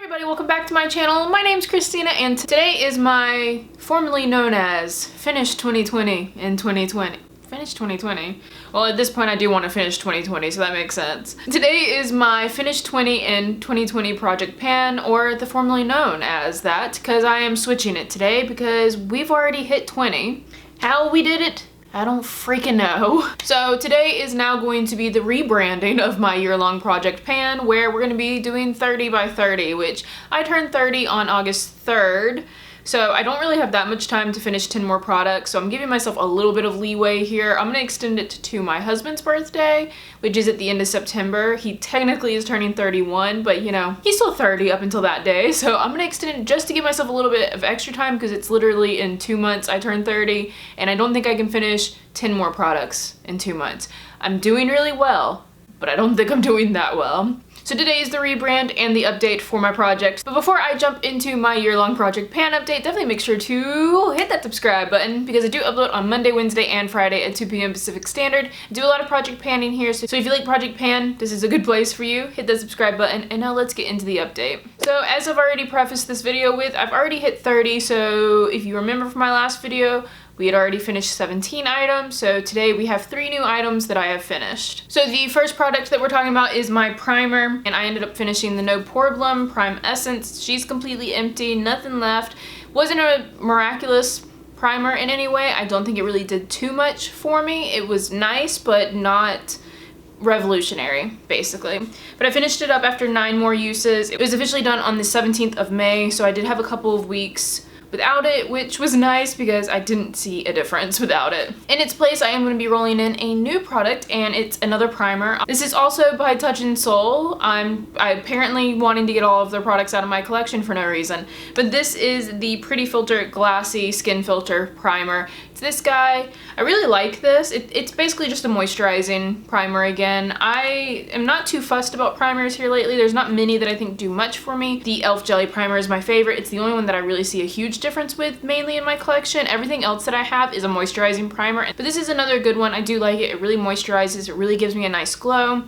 everybody, welcome back to my channel. My name's Christina and today is my formerly known as Finish 2020 in 2020. Finish 2020? Well, at this point I do want to finish 2020, so that makes sense. Today is my Finish 20 in 2020 Project Pan, or the formerly known as that, because I am switching it today because we've already hit 20. How we did it? I don't freaking know. So today is now going to be the rebranding of my year-long Project Pan, where we're going to be doing 30 by 30, which I turned 30 on August 3rd. So I don't really have that much time to finish 10 more products, so I'm giving myself a little bit of leeway here. I'm gonna extend it to my husband's birthday, which is at the end of September. He technically is turning 31, but you know, he's still 30 up until that day. So I'm gonna extend it just to give myself a little bit of extra time because it's literally in 2 months I turn 30, and I don't think I can finish 10 more products in 2 months. I'm doing really well, but I don't think I'm doing that well. So today is the rebrand and the update for my project. But before I jump into my year-long Project Pan update, definitely make sure to hit that subscribe button because I do upload on Monday, Wednesday, and Friday at 2 p.m. Pacific Standard. I do a lot of Project Panning here, so if you like Project Pan, this is a good place for you. Hit that subscribe button, and now let's get into the update. So as I've already prefaced this video with, I've already hit 30, so if you remember from my last video, we had already finished 17 items, so today we have 3 new items that I have finished. So the first product that we're talking about is my primer, and I ended up finishing the No Problem Prime Essence. She's completely empty, nothing left. Wasn't a miraculous primer in any way. I don't think it really did too much for me. It was nice, but not revolutionary, basically. But I finished it up after 9 more uses. It was officially done on the 17th of May, so I did have a couple of weeks without it, which was nice because I didn't see a difference without it. In its place, I am going to be rolling in a new product, and it's another primer. This is also by Touch in Soul. I'm apparently wanting to get all of their products out of my collection for no reason, but this is the Pretty Filter Glassy Skin Filter Primer. It's this guy. I really like this. It's basically just a moisturizing primer again. I am not too fussed about primers here lately. There's not many that I think do much for me. The e.l.f. Jelly Primer is my favorite. It's the only one that I really see a huge difference with mainly in my collection. Everything else that I have is a moisturizing primer, but this is another good one. I do like it. It really moisturizes. It really gives me a nice glow.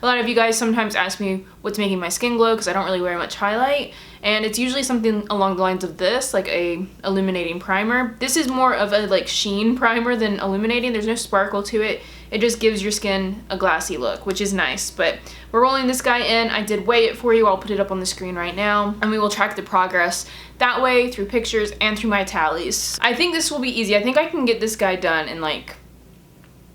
A lot of you guys sometimes ask me what's making my skin glow because I don't really wear much highlight, and it's usually something along the lines of this, like a illuminating primer. This is more of a like sheen primer than illuminating. There's no sparkle to it. It just gives your skin a glassy look, which is nice. But we're rolling this guy in. I did weigh it for you. I'll put it up on the screen right now, and we will track the progress that way through pictures and through my tallies. I think this will be easy. I think I can get this guy done in like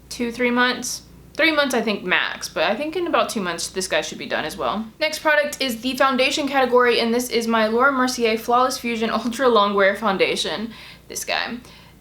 2-3 months. 3 months I think max, but I think in about 2 months this guy should be done as well. Next product is the foundation category, and this is my Laura Mercier Flawless Fusion Ultra Longwear Foundation. This guy.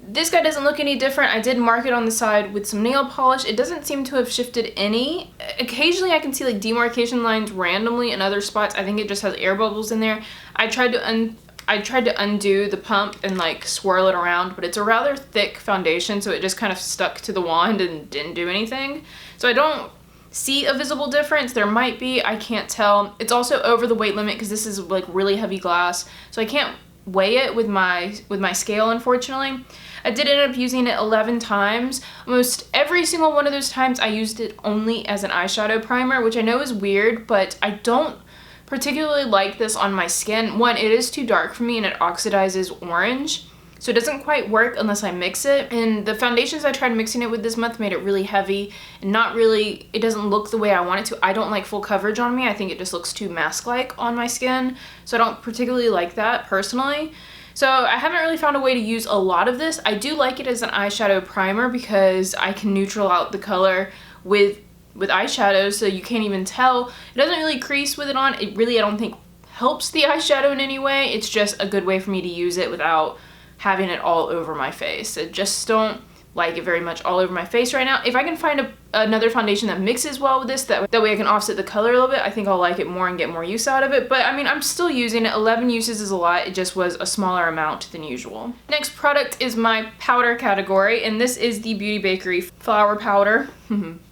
This guy doesn't look any different. I did mark it on the side with some nail polish. It doesn't seem to have shifted any. Occasionally I can see like demarcation lines randomly in other spots. I think it just has air bubbles in there. I tried to undo the pump and like swirl it around, but it's a rather thick foundation, so it just kind of stuck to the wand and didn't do anything. So I don't see a visible difference. There might be, I can't tell. It's also over the weight limit because this is like really heavy glass, so I can't weigh it with my scale, unfortunately. I did end up using it 11 times. Almost every single one of those times I used it only as an eyeshadow primer, which I know is weird, but I don't particularly like this on my skin. One, it is too dark for me and it oxidizes orange, so it doesn't quite work unless I mix it. And the foundations I tried mixing it with this month made it really heavy and not really, it doesn't look the way I want it to. I don't like full coverage on me. I think it just looks too mask-like on my skin, so I don't particularly like that personally. So I haven't really found a way to use a lot of this. I do like it as an eyeshadow primer because I can neutral out the color with eyeshadows, so you can't even tell. It doesn't really crease with it on. It really, I don't think, helps the eyeshadow in any way. It's just a good way for me to use it without having it all over my face. I just don't like it very much all over my face right now. If I can find another foundation that mixes well with this, that way I can offset the color a little bit, I think I'll like it more and get more use out of it. But I mean, I'm still using it. 11 uses is a lot. It just was a smaller amount than usual. Next product is my powder category, and this is the Beauty Bakery Flour Powder.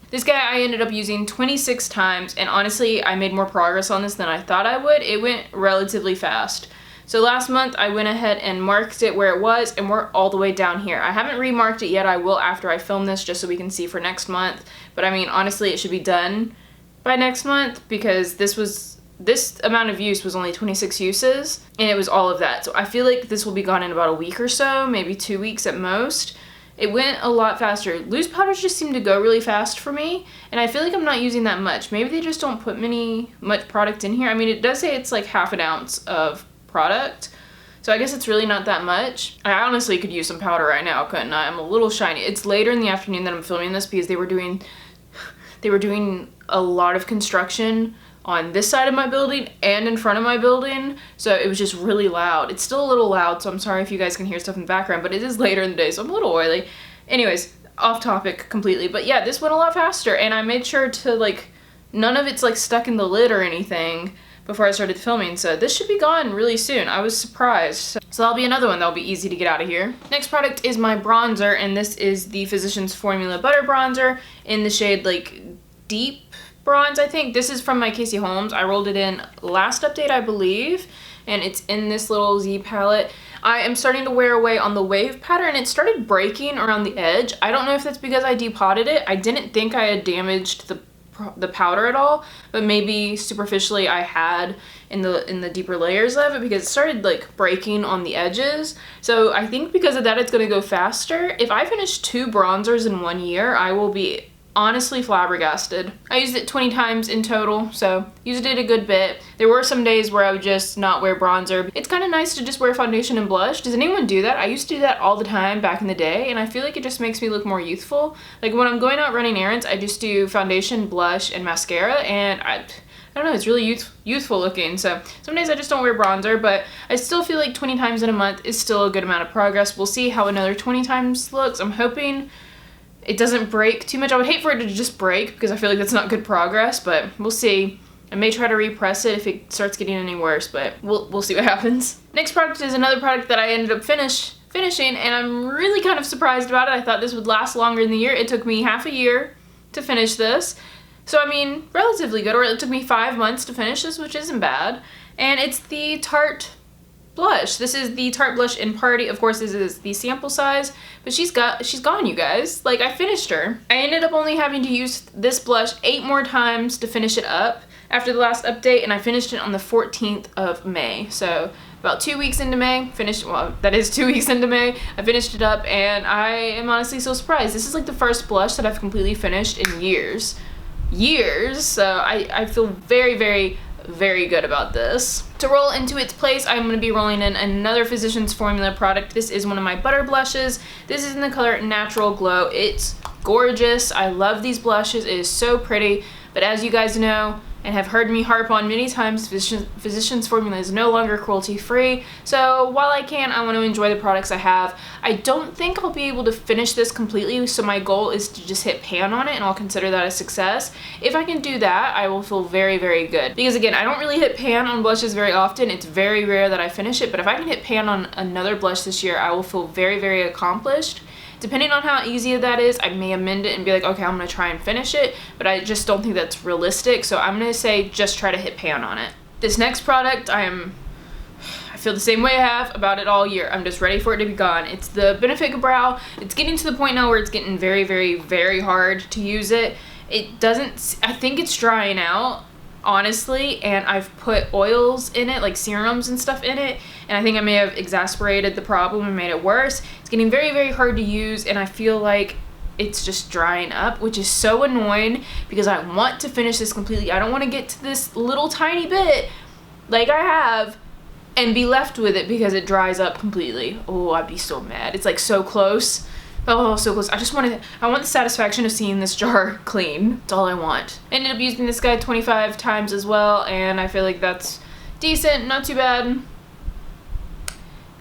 This guy I ended up using 26 times, and honestly, I made more progress on this than I thought I would. It went relatively fast. So last month I went ahead and marked it where it was, and we're all the way down here. I haven't remarked it yet. I will after I film this just so we can see for next month. But I mean, honestly, it should be done by next month because this was this amount of use was only 26 uses, and it was all of that. So I feel like this will be gone in about a week or so, maybe 2 weeks at most. It went a lot faster. Loose powders just seem to go really fast for me, and I feel like I'm not using that much. Maybe they just don't put much product in here. I mean, it does say it's like half an ounce of product, so I guess it's really not that much. I honestly could use some powder right now, couldn't I? I'm a little shiny. It's later in the afternoon that I'm filming this because they were doing a lot of construction on this side of my building and in front of my building, so it was just really loud. It's still a little loud, so I'm sorry if you guys can hear stuff in the background, but it is later in the day, so I'm a little oily. Anyways, off topic completely, but yeah, this went a lot faster, and I made sure to, like, none of it's like stuck in the lid or anything before I started filming, so this should be gone really soon. I was surprised. So that'll be another one that'll be easy to get out of here. Next product is my bronzer, and this is the Physicians Formula Butter Bronzer in the shade, like, Deep Bronze, I think. This is from my Casey Holmes. I rolled it in last update, I believe, and it's in this little Z palette. I am starting to wear away on the wave pattern. It started breaking around the edge. I don't know if that's because I depotted it. I didn't think I had damaged the powder at all, but maybe superficially I had in the deeper layers of it, because it started like breaking on the edges. So I think because of that it's gonna go faster. If I finish 2 bronzers in 1 year, I will be honestly flabbergasted. I used it 20 times in total, so used it a good bit. There were some days where I would just not wear bronzer. It's kind of nice to just wear foundation and blush. Does anyone do that? I used to do that all the time back in the day, and I feel like it just makes me look more youthful. Like when I'm going out running errands, I just do foundation, blush, and mascara, and I don't know, it's really youthful looking. So some days I just don't wear bronzer, but I still feel like 20 times in a month is still a good amount of progress. We'll see how another 20 times looks. I'm hoping it doesn't break too much. I would hate for it to just break because I feel like that's not good progress, but we'll see. I may try to repress it if it starts getting any worse, but we'll see what happens. Next product is another product that I ended up finishing, and I'm really kind of surprised about it. I thought this would last longer in the year. It took me half a year to finish this. So I mean, relatively good, or it took me 5 months to finish this, which isn't bad. And it's the Tarte Blush. This is the Tarte Blush in Party. Of course, this is the sample size, but she's gone, you guys. Like, I finished her. I ended up only having to use this blush 8 more times to finish it up after the last update, and I finished it on the 14th of May. So about 2 weeks into May, well, that is 2 weeks into May, I finished it up, and I am honestly so surprised. This is like the first blush that I've completely finished in years. So I feel very, very, very good about this. To roll into its place, I'm going to be rolling in another Physicians Formula product. This is one of my butter blushes. This is in the color Natural Glow. It's gorgeous. I love these blushes. It is so pretty, but as you guys know and have heard me harp on many times, Physicians Formula is no longer cruelty-free. So while I can, I want to enjoy the products I have. I don't think I'll be able to finish this completely, so my goal is to just hit pan on it, and I'll consider that a success. If I can do that, I will feel very, very good. Because again, I don't really hit pan on blushes very often. It's very rare that I finish it, but if I can hit pan on another blush this year, I will feel very, very accomplished. Depending on how easy that is, I may amend it and be like, okay, I'm gonna try and finish it, but I just don't think that's realistic, so I'm gonna say just try to hit pan on it. This next product, I feel the same way I have about it all year. I'm just ready for it to be gone. It's the Benefit Kabrow. It's getting to the point now where it's getting very, very, very hard to use it. I think it's drying out, honestly, and I've put oils in it, like serums and stuff in it, and I think I may have exacerbated the problem and made it worse. It's getting very, very hard to use, and I feel like it's just drying up, which is so annoying because I want to finish this completely. I don't want to get to this little tiny bit like I have and be left with it because it dries up completely. Oh, I'd be so mad. It's like so close. Oh, so close. I want the satisfaction of seeing this jar clean. That's all I want. I ended up using this guy 25 times as well, and I feel like that's decent, not too bad.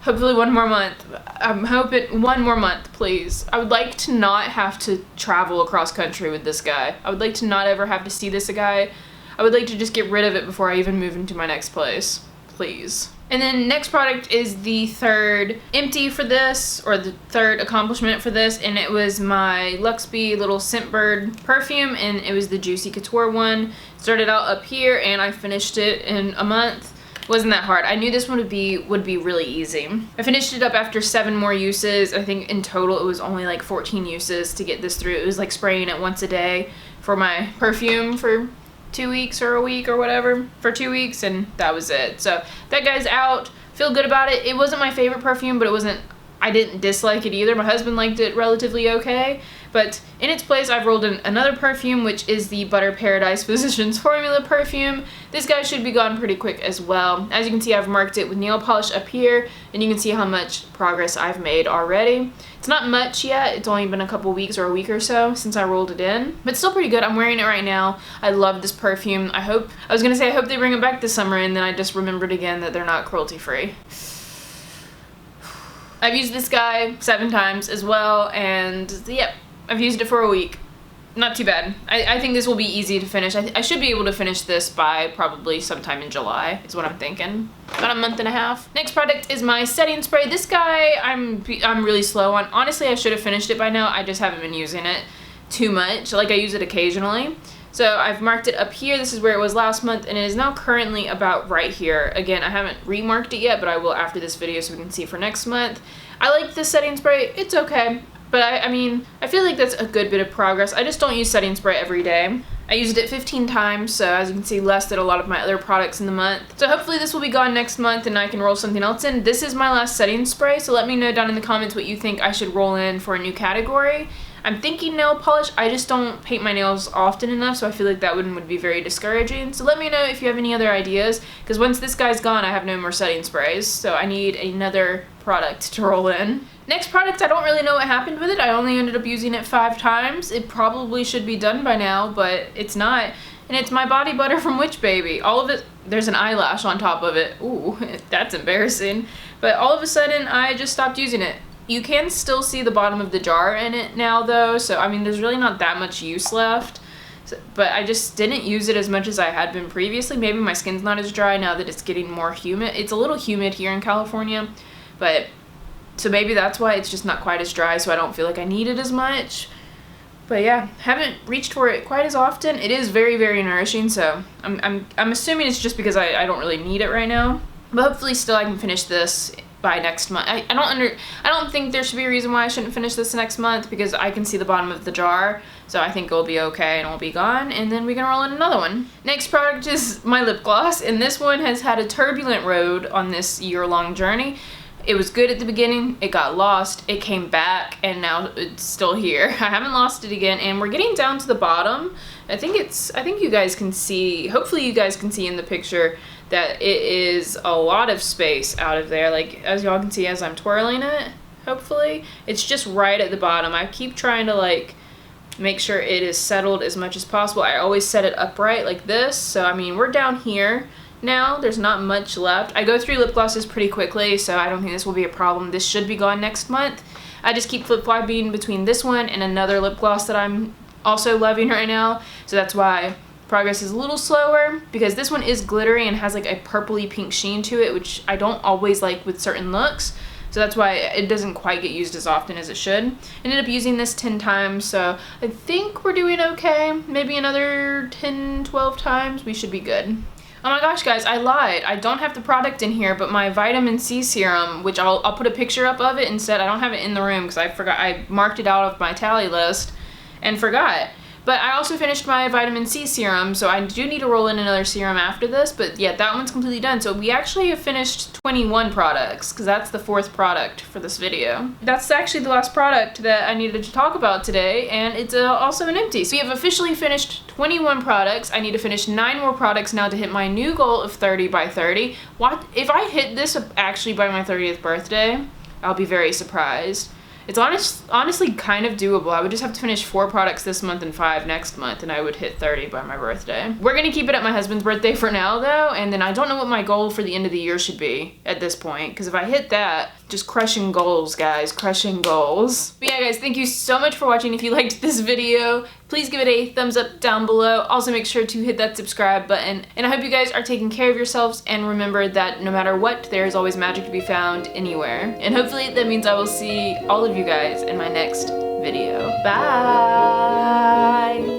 Hopefully 1 more month. I'm hoping 1 more month, please. I would like to not have to travel across country with this guy. I would like to not ever have to see this guy. I would like to just get rid of it before I even move into my next place, please. And then next product is the third empty for this, or the third accomplishment for this, and it was my Luxby little Scentbird perfume, and it was the Juicy Couture one. Started out up here, and I finished it in a month. Wasn't that hard. I knew this one would be really easy. I finished it up after 7 more uses. I think in total it was only like 14 uses to get this through. It was like spraying it once a day for my perfume for 2 weeks or a week or whatever for 2 weeks, and that was it. So that guy's out. Feel good about it. It wasn't my favorite perfume, but I didn't dislike it either. My husband liked it relatively okay. But in its place, I've rolled in another perfume, which is the Butter Paradise Physicians Formula perfume. This guy should be gone pretty quick as well. As you can see, I've marked it with nail polish up here, and you can see how much progress I've made already. It's not much yet. It's only been a couple weeks or a week or so since I rolled it in, but still pretty good. I'm wearing it right now. I love this perfume. I hope they bring it back this summer, and then I just remembered again that they're not cruelty-free. I've used this guy 7 times as well, and yep, I've used it for a week. Not too bad. I think this will be easy to finish. I should be able to finish this by probably sometime in July, is what I'm thinking. About a month and a half. Next product is my setting spray. This guy, I'm really slow on. Honestly, I should have finished it by now. I just haven't been using it too much. Like, I use it occasionally. So I've marked it up here. This is where it was last month, and it is now currently about right here. Again, I haven't remarked it yet, but I will after this video so we can see for next month. I like this setting spray. It's okay. But I mean, I feel like that's a good bit of progress. I just don't use setting spray every day. I used it 15 times, so as you can see, less than a lot of my other products in the month. So hopefully this will be gone next month and I can roll something else in. This is my last setting spray, so let me know down in the comments what you think I should roll in for a new category. I'm thinking nail polish. I just don't paint my nails often enough, so I feel like that one would be very discouraging. So let me know if you have any other ideas, because once this guy's gone, I have no more setting sprays, so I need another product to roll in. Next product, I don't really know what happened with it. I only ended up using it 5 times. It probably should be done by now, but it's not. And it's my body butter from Witch Baby. All of it, there's an eyelash on top of it. Ooh, that's embarrassing. But all of a sudden, I just stopped using it. You can still see the bottom of the jar in it now though, so I mean, there's really not that much use left. So, but I just didn't use it as much as I had been previously. Maybe my skin's not as dry now that it's getting more humid. It's a little humid here in California, but so maybe that's why it's just not quite as dry, so I don't feel like I need it as much. But yeah, haven't reached for it quite as often. It is very, very nourishing, so I'm assuming it's just because I don't really need it right now. But hopefully still I can finish this by next month. I don't think there should be a reason why I shouldn't finish this next month, because I can see the bottom of the jar, so I think it'll be okay and it'll be gone, and then we can roll in another one. Next product is my lip gloss, and this one has had a turbulent road on this year-long journey. It was good at the beginning, it got lost, it came back, and now it's still here. I haven't lost it again, and we're getting down to the bottom. I think you guys can see, hopefully you guys can see in the picture that it is a lot of space out of there, like as y'all can see as I'm twirling it, hopefully. It's just right at the bottom. I keep trying to like make sure it is settled as much as possible. I always set it upright like this, so I mean we're down here now. There's not much left. I go through lip glosses pretty quickly, so I don't think this will be a problem. This should be gone next month. I just keep flip-flopping between this one and another lip gloss that I'm also loving right now, so that's why progress is a little slower, because this one is glittery and has like a purpley pink sheen to it, which I don't always like with certain looks, so that's why it doesn't quite get used as often as it should. Ended up using this 10 times, so I think we're doing okay. Maybe another 10-12 times we should be good. Oh my gosh, guys, I lied. I don't have the product in here, but my vitamin C serum, which I'll put a picture up of it instead. I don't have it in the room because I forgot. I marked it out of my tally list and forgot. But I also finished my vitamin C serum, so I do need to roll in another serum after this, but yeah, that one's completely done. So we actually have finished 21 products, because that's the 4th product for this video. That's actually the last product that I needed to talk about today, and it's also an empty. So we have officially finished 21 products. I need to finish 9 more products now to hit my new goal of 30 by 30. What if I hit this actually by my 30th birthday? I'll be very surprised. It's honestly kind of doable. I would just have to finish 4 products this month and 5 next month, and I would hit 30 by my birthday. We're gonna keep it at my husband's birthday for now though, and then I don't know what my goal for the end of the year should be at this point, because if I hit that, just crushing goals, guys, crushing goals. But yeah, guys, thank you so much for watching. If you liked this video, please give it a thumbs up down below. Also make sure to hit that subscribe button. And I hope you guys are taking care of yourselves, and remember that no matter what, there is always magic to be found anywhere. And hopefully that means I will see all of you guys in my next video. Bye!